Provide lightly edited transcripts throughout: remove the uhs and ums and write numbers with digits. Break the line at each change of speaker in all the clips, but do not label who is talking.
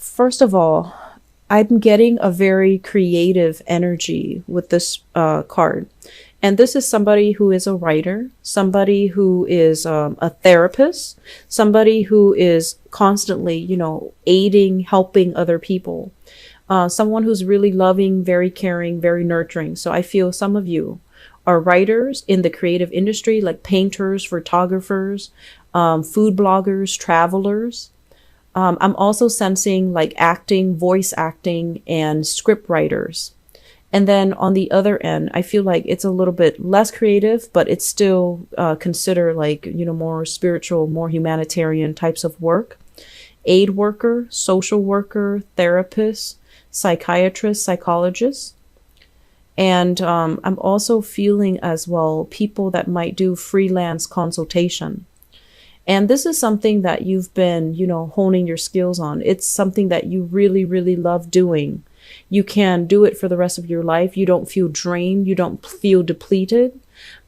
First of all, I'm getting a very creative energy with this card. And this is somebody who is a writer, somebody who is a therapist, somebody who is constantly, aiding, helping other people. Someone who's really loving, very caring, very nurturing. So I feel some of you are writers in the creative industry, like painters, photographers, food bloggers, travelers. I'm also sensing like acting, voice acting, and script writers. And then on the other end, I feel like it's a little bit less creative, but it's still considered like, more spiritual, more humanitarian types of work. Aid worker, social worker, therapist, psychiatrist, psychologist. And I'm also feeling as well people that might do freelance consultation. And this is something that you've been, honing your skills on. It's something that you really, really love doing. You can do it for the rest of your life. You don't feel drained. You don't feel depleted.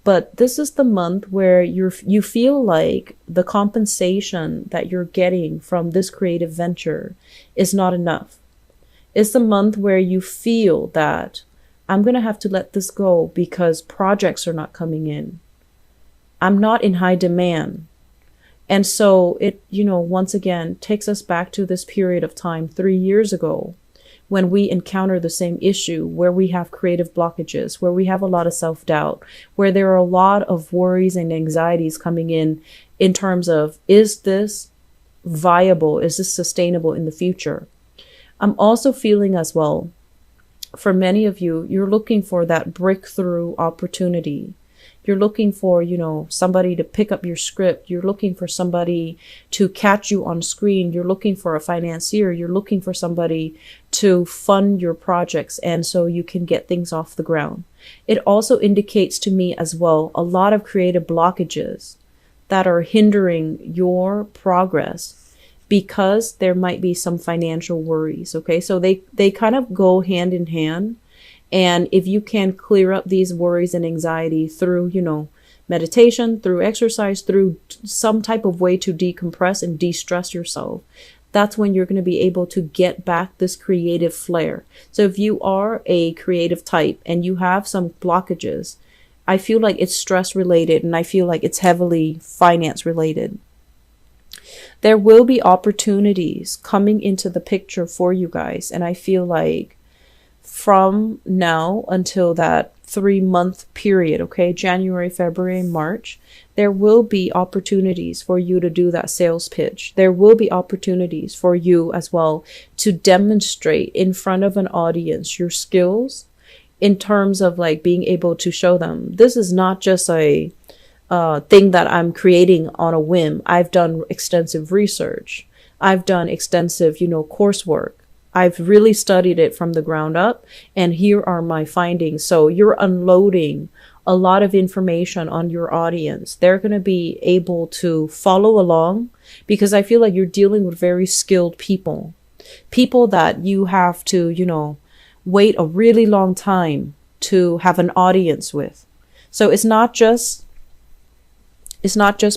But this is the month where you feel like the compensation that you're getting from this creative venture is not enough. It's the month where you feel that I'm going to have to let this go because projects are not coming in. I'm not in high demand. And so it, once again, takes us back to this period of time 3 years ago when we encounter the same issue, where we have creative blockages, where we have a lot of self-doubt, where there are a lot of worries and anxieties coming in terms of, is this viable? Is this sustainable in the future? I'm also feeling as well, for many of you, you're looking for that breakthrough opportunity. You're looking for, somebody to pick up your script. You're looking for somebody to catch you on screen. You're looking for a financier. You're looking for somebody to fund your projects. And so you can get things off the ground. It also indicates to me as well, a lot of creative blockages that are hindering your progress because there might be some financial worries. Okay. So they kind of go hand in hand. And if you can clear up these worries and anxiety through, meditation, through exercise, through some type of way to decompress and de-stress yourself, that's when you're going to be able to get back this creative flair. So if you are a creative type and you have some blockages, I feel like it's stress related and I feel like it's heavily finance related. There will be opportunities coming into the picture for you guys. And I feel like from now until that 3-month period, okay, January, February, March, there will be opportunities for you to do that sales pitch. There will be opportunities for you as well to demonstrate in front of an audience your skills in terms of like being able to show them. This is not just a thing that I'm creating on a whim. I've done extensive research. I've done extensive, coursework. I've really studied it from the ground up, and here are my findings. So you're unloading a lot of information on your audience. They're going to be able to follow along because I feel like you're dealing with very skilled people that you have to, wait a really long time to have an audience with. So it's not just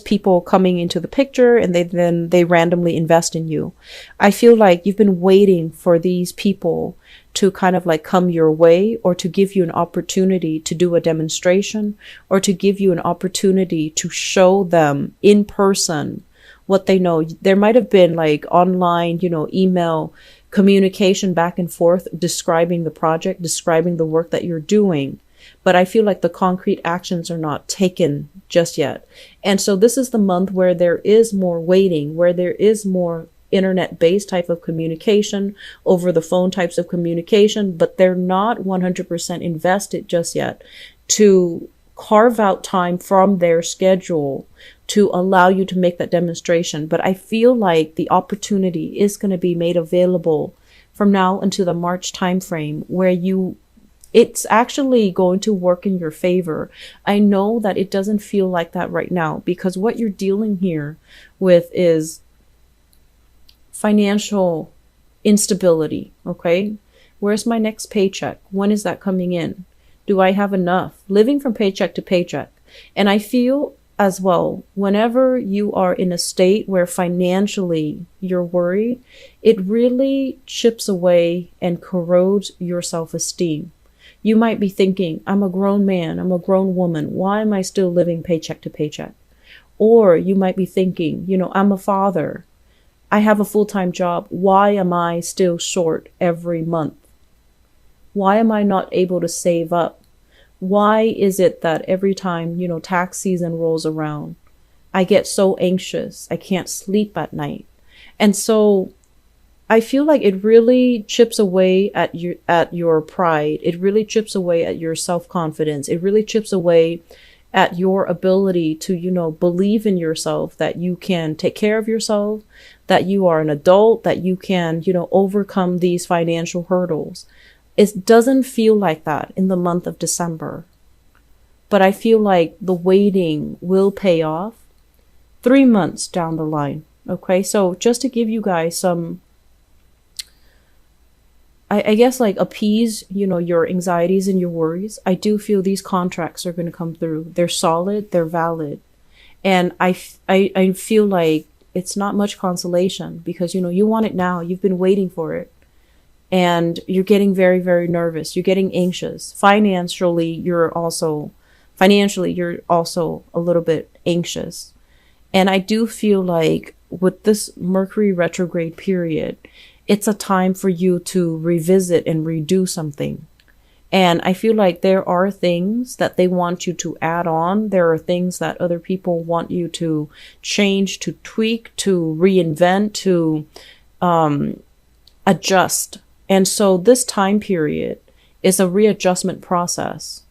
people coming into the picture and they randomly invest in you. I feel like you've been waiting for these people to kind of like come your way or to give you an opportunity to do a demonstration or to give you an opportunity to show them in person what they know. There might have been like online, email communication back and forth describing the project, describing the work that you're doing. But I feel like the concrete actions are not taken just yet. And so this is the month where there is more waiting, where there is more internet-based type of communication, over the phone types of communication, but they're not 100% invested just yet to carve out time from their schedule to allow you to make that demonstration. But I feel like the opportunity is going to be made available from now until the March timeframe where it's actually going to work in your favor. I know that it doesn't feel like that right now because what you're dealing here with is financial instability. Okay. Where's my next paycheck? When is that coming in? Do I have enough? Living from paycheck to paycheck. And I feel as well, whenever you are in a state where financially you're worried, it really chips away and corrodes your self-esteem. You might be thinking, I'm a grown man, I'm a grown woman. Why am I still living paycheck to paycheck? Or you might be thinking, I'm a father. I have a full-time job. Why am I still short every month? Why am I not able to save up? Why is it that every time, tax season rolls around, I get so anxious, I can't sleep at night? And so I feel like it really chips away at your pride. It really chips away at your self-confidence. It really chips away at your ability to, believe in yourself, that you can take care of yourself, that you are an adult, that you can, overcome these financial hurdles. It doesn't feel like that in the month of December. But I feel like the waiting will pay off 3 months down the line. Okay, so just to give you guys some, I guess, like, appease, your anxieties and your worries, I do feel these contracts are going to come through. They're solid, they're valid. And I feel like it's not much consolation because, you want it now. You've been waiting for it. And you're getting very, very nervous. You're getting anxious. Financially, you're also a little bit anxious. And I do feel like with this Mercury retrograde period, it's a time for you to revisit and redo something. And I feel like there are things that they want you to add on. There are things that other people want you to change, to tweak, to reinvent, to adjust. And so this time period is a readjustment process.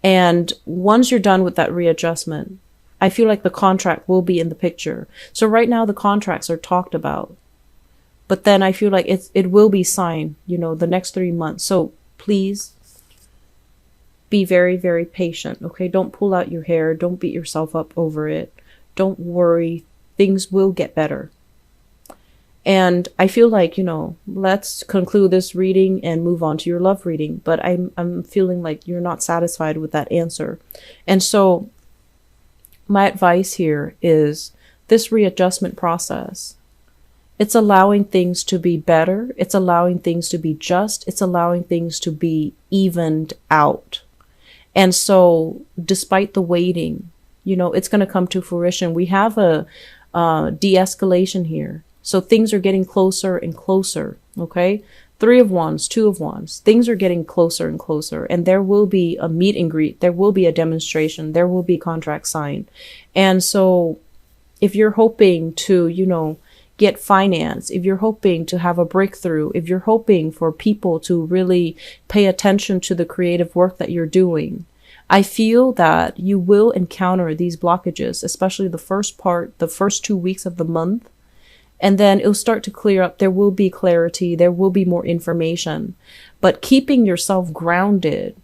And once you're done with that readjustment, I feel like the contract will be in the picture. So right now the contracts are talked about. But then I feel like it will be signed, the next 3 months. So please be very, very patient. Okay. Don't pull out your hair. Don't beat yourself up over it. Don't worry. Things will get better. And I feel like, let's conclude this reading and move on to your love reading. But I'm feeling like you're not satisfied with that answer. And so my advice here is this readjustment process. It's allowing things to be better. It's allowing things to be just. It's allowing things to be evened out. And so despite the waiting, it's going to come to fruition. We have a de-escalation here. So things are getting closer and closer, okay? 3 of Wands, 2 of Wands. Things are getting closer and closer. And there will be a meet and greet. There will be a demonstration. There will be contract signed. And so if you're hoping to, get finance, if you're hoping to have a breakthrough, if you're hoping for people to really pay attention to the creative work that you're doing, I feel that you will encounter these blockages, especially the first 2 weeks of the month. And then it'll start to clear up. There will be clarity. There will be more information. But keeping yourself grounded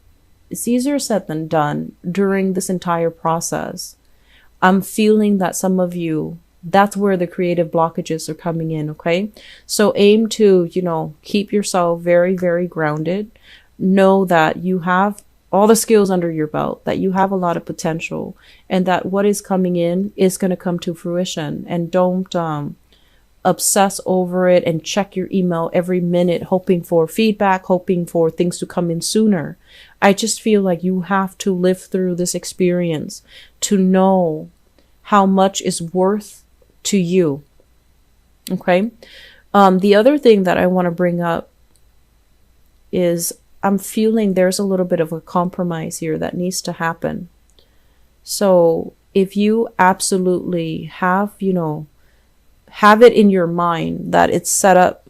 is easier said than done during this entire process. I'm feeling that some of you, that's where the creative blockages are coming in, okay? So aim to, keep yourself very, very grounded. Know that you have all the skills under your belt, that you have a lot of potential, and that what is coming in is going to come to fruition. And don't obsess over it and check your email every minute, hoping for feedback, hoping for things to come in sooner. I just feel like you have to live through this experience to know how much is worth to you. Okay. The other thing that I want to bring up is I'm feeling there's a little bit of a compromise here that needs to happen. So if you absolutely have it in your mind that it's set up,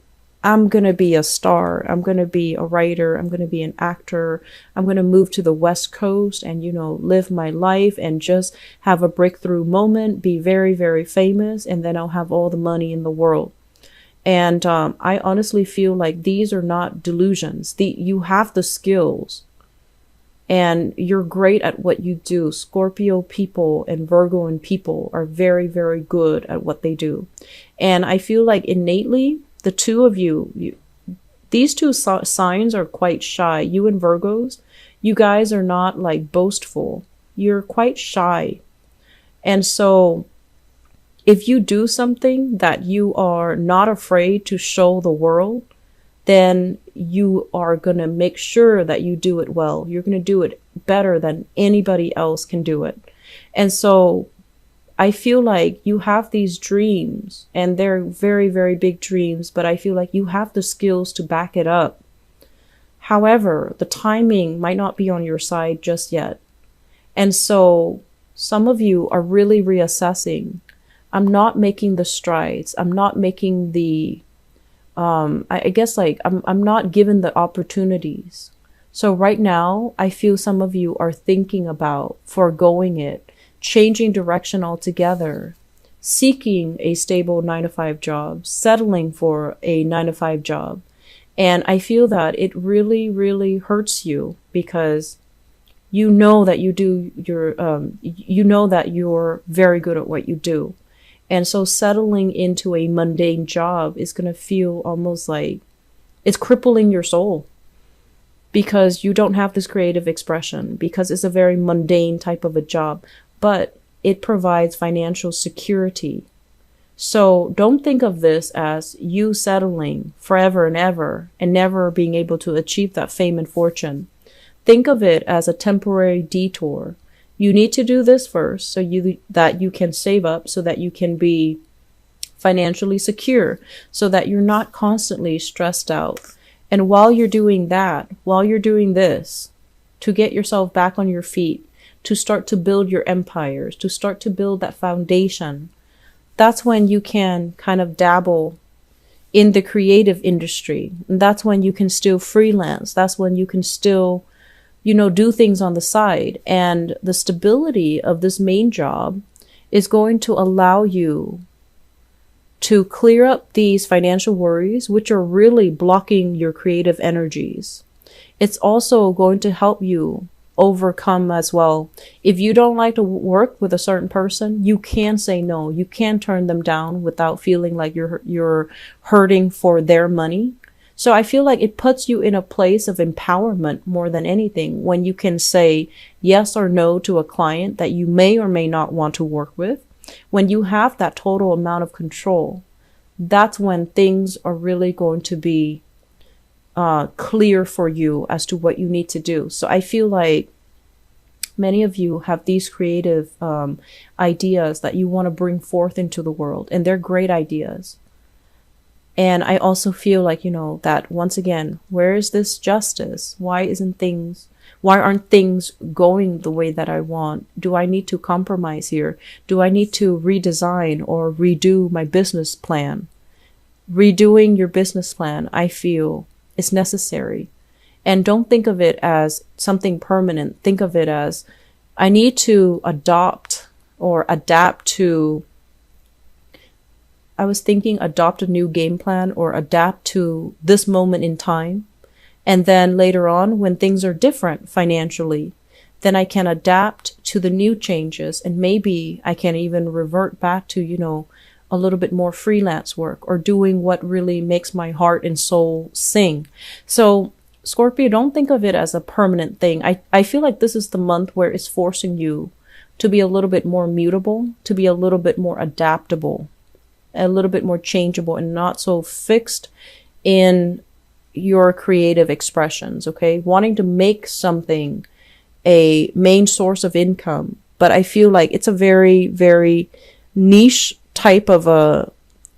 I'm going to be a star, I'm going to be a writer, I'm going to be an actor, I'm going to move to the West Coast and, live my life and just have a breakthrough moment, be very, very famous, and then I'll have all the money in the world. And I honestly feel like these are not delusions. You have the skills and you're great at what you do. Scorpio people and Virgo and people are very, very good at what they do. And I feel like innately, the two of you, these two signs are quite shy. You and Virgos, you guys are not like boastful. You're quite shy. And so if you do something that you are not afraid to show the world, then you are going to make sure that you do it well. You're going to do it better than anybody else can do it. And so I feel like you have these dreams, and they're very, very big dreams, but I feel like you have the skills to back it up. However, the timing might not be on your side just yet. And so some of you are really reassessing. I'm not making the strides. I'm not making the, I guess like I'm not given the opportunities. So right now, I feel some of you are thinking about foregoing it, changing direction altogether, seeking a stable 9-to-5 job, settling for a 9-to-5 job. And I feel that it really, really hurts you because you know that you know that you're very good at what you do. And so settling into a mundane job is going to feel almost like it's crippling your soul because you don't have this creative expression, because it's a very mundane type of a job, but it provides financial security. So don't think of this as you settling forever and ever and never being able to achieve that fame and fortune. Think of it as a temporary detour. You need to do this first so that you can save up, so that you can be financially secure, so that you're not constantly stressed out. And while you're doing that, while you're doing this, to get yourself back on your feet, to start to build your empires, to start to build that foundation, that's when you can kind of dabble in the creative industry. And that's when you can still freelance. That's when you can still, do things on the side. And the stability of this main job is going to allow you to clear up these financial worries, which are really blocking your creative energies. It's also going to help you overcome as well. If you don't like to work with a certain person, you can say no. You can turn them down without feeling like you're hurting for their money. So I feel like it puts you in a place of empowerment more than anything when you can say yes or no to a client that you may or may not want to work with. When you have that total amount of control, that's when things are really going to be clear for you as to what you need to do. So I feel like many of you have these creative ideas that you want to bring forth into the world, and they're great ideas. And I also feel like, that once again, where is this justice? Why aren't things going the way that I want? Do I need to compromise here? Do I need to redesign or redo my business plan? Redoing your business plan, I feel, is necessary. And don't think of it as something permanent. Think of it as, I need to adopt or adapt to, I was thinking adopt a new game plan or adapt to this moment in time. And then later on, when things are different financially, then I can adapt to the new changes. And maybe I can even revert back to, a little bit more freelance work or doing what really makes my heart and soul sing. So Scorpio, don't think of it as a permanent thing. I feel like this is the month where it's forcing you to be a little bit more mutable, to be a little bit more adaptable, a little bit more changeable, and not so fixed in your creative expressions, okay? Wanting to make something a main source of income, but I feel like it's a very, very niche type of a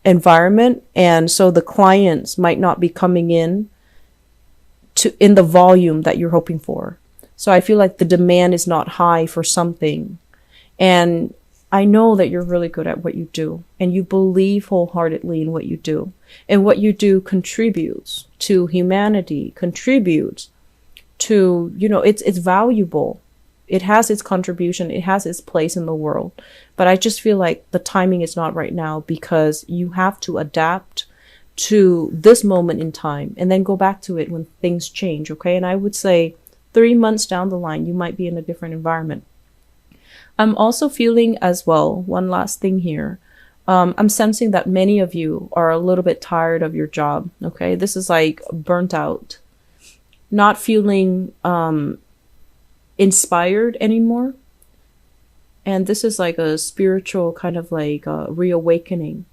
environment, and so the clients might not be coming in the volume that you're hoping for. So I feel like the demand is not high for something, and I know that you're really good at what you do, and you believe wholeheartedly in what you do, and what you do contributes to humanity, contributes to, it's valuable. It has its contribution. It has its place in the world. But I just feel like the timing is not right now, because you have to adapt to this moment in time and then go back to it when things change. Okay. And I would say 3 months down the line, you might be in a different environment. I'm also feeling as well, one last thing here. I'm sensing that many of you are a little bit tired of your job. Okay. This is like burnt out, not feeling, inspired anymore. And this is like a spiritual kind of like reawakening.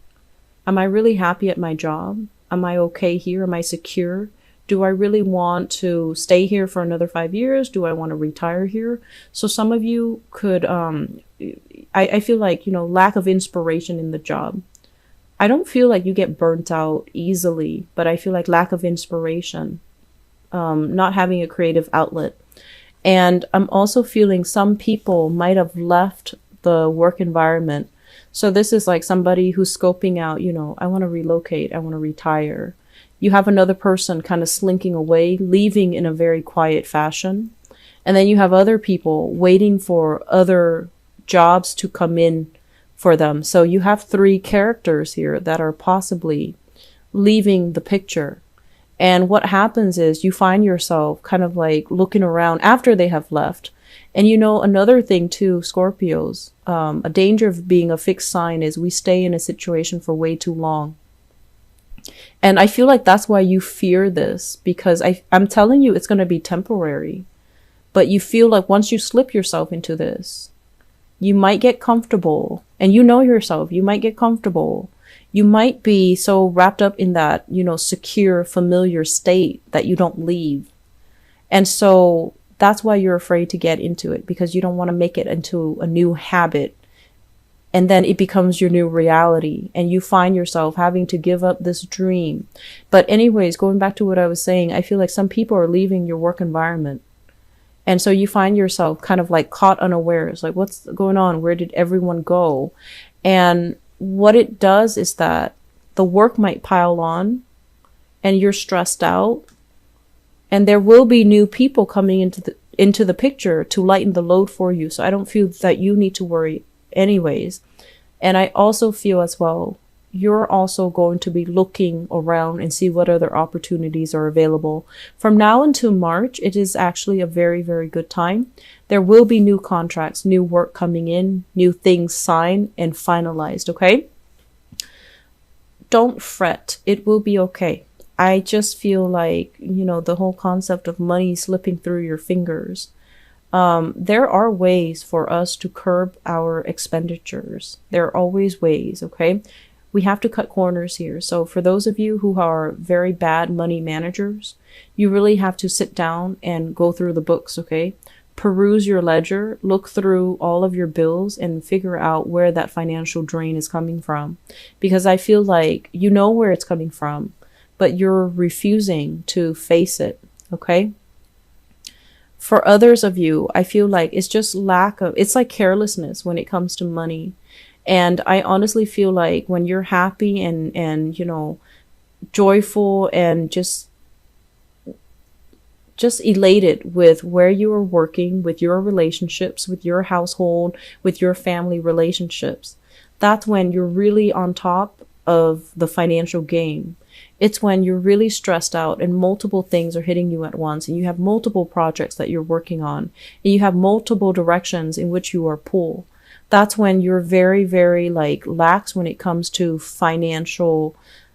Am I really happy at my job? Am I okay here? Am I secure? Do I really want to stay here for another 5 years? Do I want to retire here? So some of you could, I feel like, lack of inspiration in the job. I don't feel like you get burnt out easily, but I feel like lack of inspiration, not having a creative outlet. And I'm also feeling some people might have left the work environment. So this is like somebody who's scoping out, I want to relocate, I want to retire. You have another person kind of slinking away, leaving in a very quiet fashion. And then you have other people waiting for other jobs to come in for them. So you have three characters here that are possibly leaving the picture. And what happens is you find yourself kind of like looking around after they have left. And another thing too, Scorpios, a danger of being a fixed sign is we stay in a situation for way too long. And I feel like that's why you fear this, because I'm telling you it's going to be temporary. But you feel like once you slip yourself into this, you might get comfortable. And yourself, you might get comfortable. You might be so wrapped up in that, secure, familiar state that you don't leave. And so that's why you're afraid to get into it, because you don't want to make it into a new habit. And then it becomes your new reality and you find yourself having to give up this dream. But anyways, going back to what I was saying, I feel like some people are leaving your work environment. And so you find yourself kind of like caught unawares, like what's going on? Where did everyone go? And what it does is that the work might pile on and you're stressed out, and there will be new people coming into the picture to lighten the load for you. So I don't feel that you need to worry anyways. And I also feel as well, you're also going to be looking around and see what other opportunities are available. From now until March, it is actually a very, very good time. There will be new contracts, new work coming in, new things signed and finalized, okay? Don't fret. It will be okay. I just feel like, the whole concept of money slipping through your fingers. There are ways for us to curb our expenditures. There are always ways, okay? We have to cut corners here. So for those of you who are very bad money managers, you really have to sit down and go through the books, okay? Peruse your ledger, look through all of your bills and figure out where that financial drain is coming from. Because I feel like you know where it's coming from, but you're refusing to face it, okay? For others of you, I feel like it's just it's like carelessness when it comes to money. And I honestly feel like when you're happy and joyful and just elated with where you are working, with your relationships, with your household, with your family relationships, that's when you're really on top of the financial game. It's when you're really stressed out and multiple things are hitting you at once, and you have multiple projects that you're working on, and you have multiple directions in which you are pulled. That's when you're very, very lax when it comes to financial,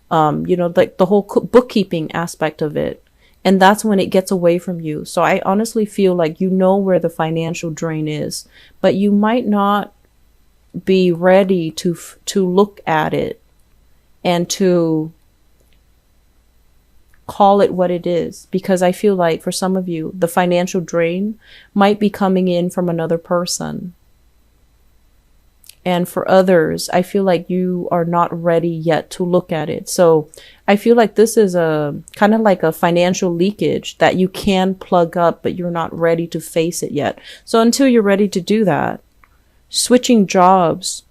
like the whole bookkeeping aspect of it. And that's when it gets away from you. So I honestly feel like you know where the financial drain is, but you might not be ready to look at it and to call it what it is. Because I feel like for some of you, the financial drain might be coming in from another person. And for others, I feel like you are not ready yet to look at it. So I feel like this is a kind of like a financial leakage that you can plug up, but you're not ready to face it yet. So until you're ready to do that, switching jobs,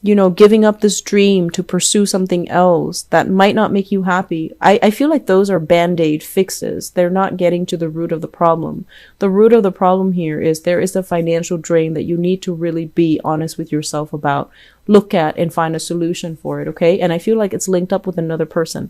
giving up this dream to pursue something else that might not make you happy. I feel like those are band-aid fixes. They're not getting to the root of the problem. The root of the problem here is there is a financial drain that you need to really be honest with yourself about, look at and find a solution for it, okay? And I feel like it's linked up with another person.